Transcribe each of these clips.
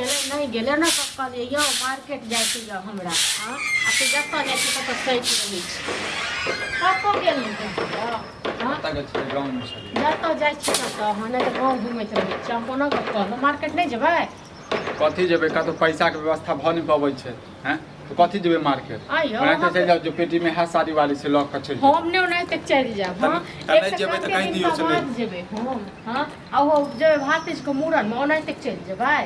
नहीं गेले ना सब कहलिए यौ मार्केट जाय के यौ हमरा हां आ से जत्ता जाय छै तत्ता सैठ रहै छै कतो गेल नहीं हां कता गेल छै गांव में छलिए जत्ता जाय छै तत्ता हां नहीं तो गांव घुमैत रहै छै हम कोना कहब मार्केट नहीं जेबै कथी जेबै का तो पैसा के व्यवस्था भ नहीं पाबै छै हैं तो कथी जेबै मार्केट आइयो ओना चल जाओ जो पेटी में है साड़ी वाली से लॉक कर चल हम ने ओना तक चल जाब हां नहीं जेबै त कहि दियौ से नहीं जेबै हम हां आ हो जेबै भातीज के मूड़न में ओना तक चल जेबै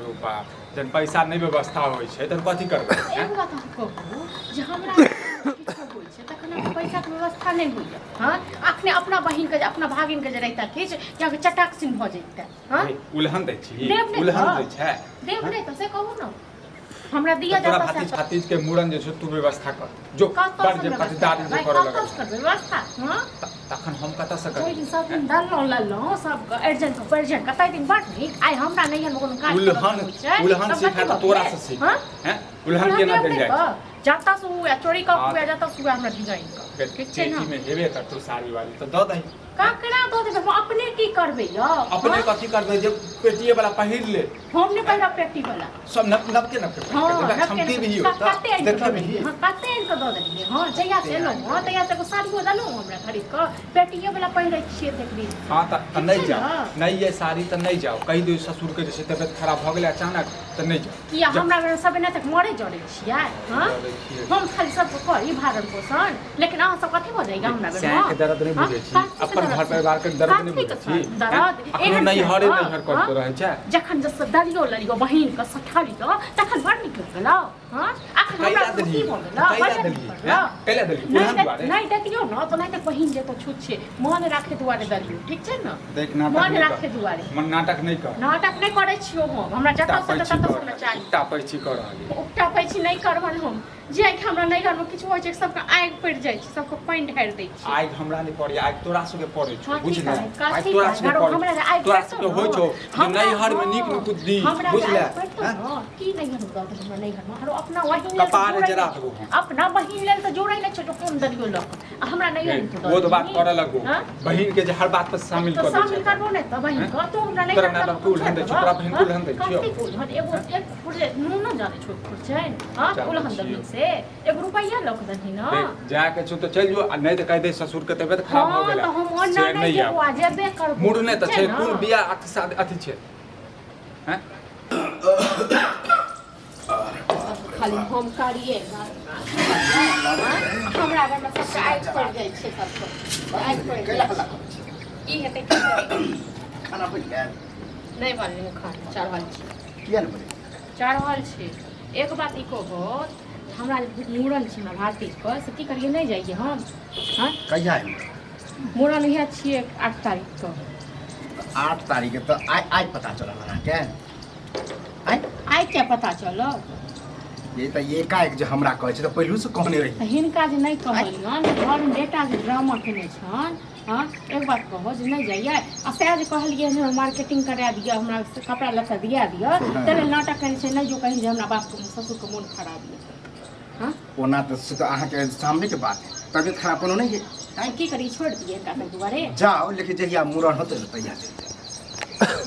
अरे बाप जन पैसा नहीं व्यवस्था होय छै त कथी करबै एक बात हम कहू जे हमरा होय छै तखन पैसा के व्यवस्था नहीं होय हां अखने अपना बहिन के अपना भागिन के जे रहता किछ या के चटाक सिन भ जैते हां उल्हन दै छी उल्हन दै छै देव नहीं तो से कहू ना हमरा दिया जाता है भातीज के मूड़न जे छै तू व्यवस्था कर जो कर जे पतिदारी जे करे लगे कर व्यवस्था हां तखन हम कत से कर कोई सब दिन दल लल्लो सब अर्जेंट पर्जेंट कतै दिन बात नहीं आई हमरा नहीं है कोनो काज उल्हन सिखा त तोरा से सीख हैं उल्हन केना देल जाय जाता सु या चोरी का हुआ जाता सु हमरा डिजाइन का पेटी में हेबे कर तू साड़ी वाली तो द दही काकरा दो दे अपने की करबे यो अपने कथी करबे जे पेटीए वाला पहिर ले हम ने पहिरा पेटी वाला सब नब के क्षमती भी होता देखे भी हां कते इनको दो देलिए हां जया से लो हां तया से को साड़ी को दलो हमरा खरीद के पेटीए वाला पहिरै छिए देखबी हां त नहीं जाओ नहीं ये साड़ी त नहीं जाओ कहि दो ससुर के जैसे तबियत खराब भ गेलै अचानक त नहीं जाओ किया हमरा सब ने तक मरे जड़े छियै हां हम खाली सब करी भारण पोषण लेकिन अहाँ सब कथि भ जाइगा हमरा में के दर्द नहीं बुझै छी अपन घर परिवार के दर्द नहीं बुझै छी दर्द एहन नहीं हरे नहीं करते रहै छै जखन जस दलियो ललियो बहिन के सठाली तो तखन बड़ निक गेलौ हां अखन हमरा खुशी भ गेलौ कैला दली उल्हन दुआरे नहीं देखियो न तो नहीं त बहिन जे तो छूट छै मन राखे दुआरे दलियो ठीक छै न देख नाटक मन राखे दुआरे मन नाटक नहीं कर नाटक नहीं करै छियो हम हमरा जता से तता सुनना चाही टापै छी कर रहली टापै छी नहीं करबन हम जे कि हमरा नहीं घर में किछ होय छै सबके आगि पड़ जाय छै सबके पानी ढार दै छी आगि हमरा नहीं पड़ै आगि तोरा सबके पड़ै छै बुझले आगि तोरा सबके पड़ै तोरा सबके होय छौ नहीं हर में नीक में कुछ दी बुझले की नहीं हम दत हमरा नहीं घर में हरो अपना वही कपार जरा दबो अपना बहिन लेल त जोड़ै नै छ कोन दलियो ल हमरा नहीं है वो तो बात करे लगो बहिन के जे हर बात पर शामिल कर दे शामिल करबो नै त बहिन का तो हमरा नहीं तोरा ना कुल हंदे छोकरा बहिन कुल हंदे छियो एगो एक पुरे न जाने छोट छोट छै हां कुल हंदे से एक रुपया लख दही न जाके छु तो चल जो नहीं त कह दे ससुर के तबियत खराब हो गेला तो हम नहीं जेबो जेबे करबो मुड़ ने त छै कोन बिया अथि छै हैं खाली हम करिए हमरा घर में सब आगि पड़ जाय छै सब आगि पड़ गेला की हेतै खाना बन गया नहीं बनले खाना चावल छै किया नहीं बने चावल छै एक बात ई कहबो हमरा मूड़न छै ना भातीज पर से की करिए नहीं जाइए हम हां कहिया है मूड़न है छिए 8 तारीख को 8 तारीख के तो आज पता चला ना के आई क्या पता चलो ये तो ये का एक जो हमरा कहै छै तो पहलू से कहने रही हिनका जे नहीं कहलियन घर में बेटा के ड्रामा केने छन हां एक बात कहो जे नहीं जाइए आ से जे कहलिए जे मार्केटिंग करा दिया हमरा कपड़ा लत्ता दिया दिया तेरे नाटक करे छै नहीं जो कहि जे हमरा बाप के ससुर के मन खराब है हां ओना तो से तो अहाँ के सामने के बात है तबियत खराब कोनो नहीं है आई की करी छोड़ दिए का दुआरे जाओ लेकिन जहिया मूड़न होते तो तैयार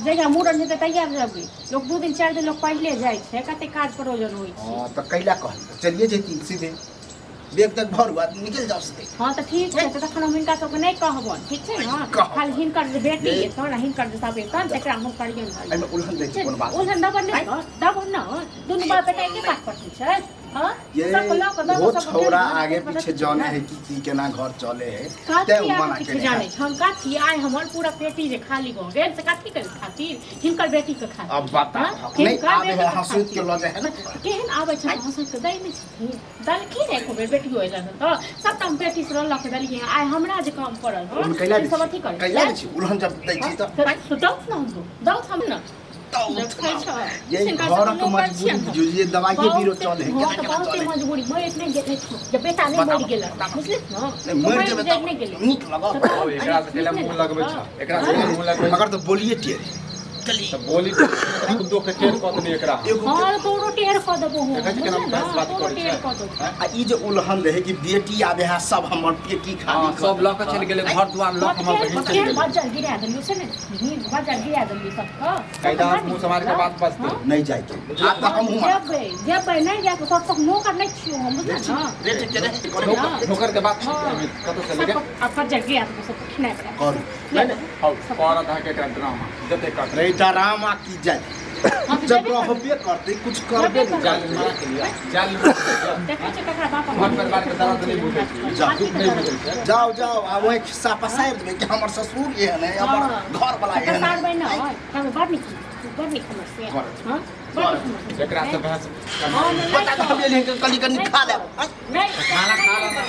जगह मूड़न हेतै तैयार रहबै लोग 2 दिन 4 दिन लोग पहले जाय छै कते काज प्रयोजन होय छै हां तो कैला कहल चलिए जेती सीधे बेग तक भर हुआ निकल जाओ सीधे हां तो ठीक है तो तखन हम हिनका सबके नहीं कहबन ठीक छै ना खाली हिनकर जे बेटी है तो हिनकर जे सब एतन तकरा हम करियन भाई एमे उल्हन दै छै कोन बात उल्हन दबन नहीं दबन ना दुनु बाप बेटा के बात करती छै हां ये वो छोरा आगे पीछे जाने है कि केना घर चले है ते मना के जाने हम काठी आय हमर पूरा पेटी जे खाली भ गेल से काठी के खातिर हिनकर बेटी के खातिर अब बता नहीं आबे है हंसुत के लगे है ना केहन आबै छै हंसुत के दै नहीं छथिन दल की रे को बेटी होइला त सबटा बेटी से लख दलिए आय हमरा जे काम पड़ल हो सब अथी कर कैला छी उल्हन जब दै छी तो दौ ना दौ हम ना ये घर के मजबूरी जुजिए दवाई के बीरो चले है केना केना चले मजबूरी मरे नहीं गेले जब बेटा नहीं मर गेल बुझलिस न मर जेबे त नीक लगा एकरा से केला मुंह लगबै छ एकरा से मुंह लगबै मगर तो बोलिए टियर तो बोली खुदो के टेर कत नहीं एकरा हां तोरो टेर क देबो हो देखै छी केना बहस बात करै छै टेर क देबो आ ई जे उलहन रहे कि बेटी आबे है सब हमर पेटी खाली हां सब लक चल गेलै घर दुआर लक हमर बहिन चल गेलै बाजार गिरा देलियो से ने बाजार गिरा देलियो सबको कायदा मुंह समाज के बात बसते नहीं जाय के आ त हम जेबै नहीं जाके सब तक नौकर नहीं छियो हम बुझल ना रे के ठोकर के बात कत से लगे अब बाजार गिरा देबो सब खिना पड़ा कर नहीं हौ औरत है के ड्रामा जते कर रे ड्रामा की जाय जब रहबे करते कुछ करबे नहीं जाल मारा के लिए जाल देखै छ ककरा बाप घर परिवार के दर्द नहीं बुझै छै दुख नहीं बुझै छै जाओ आ वही खिस्सा पसार देबे कि हमर ससुर एहन है हमर घर वाला एहन सार है बहिन है हम बड़ निक समस्या हां बड़ निक एकरा से बहस पता तो हम ले कली कनी खा ले नहीं खाना खा ला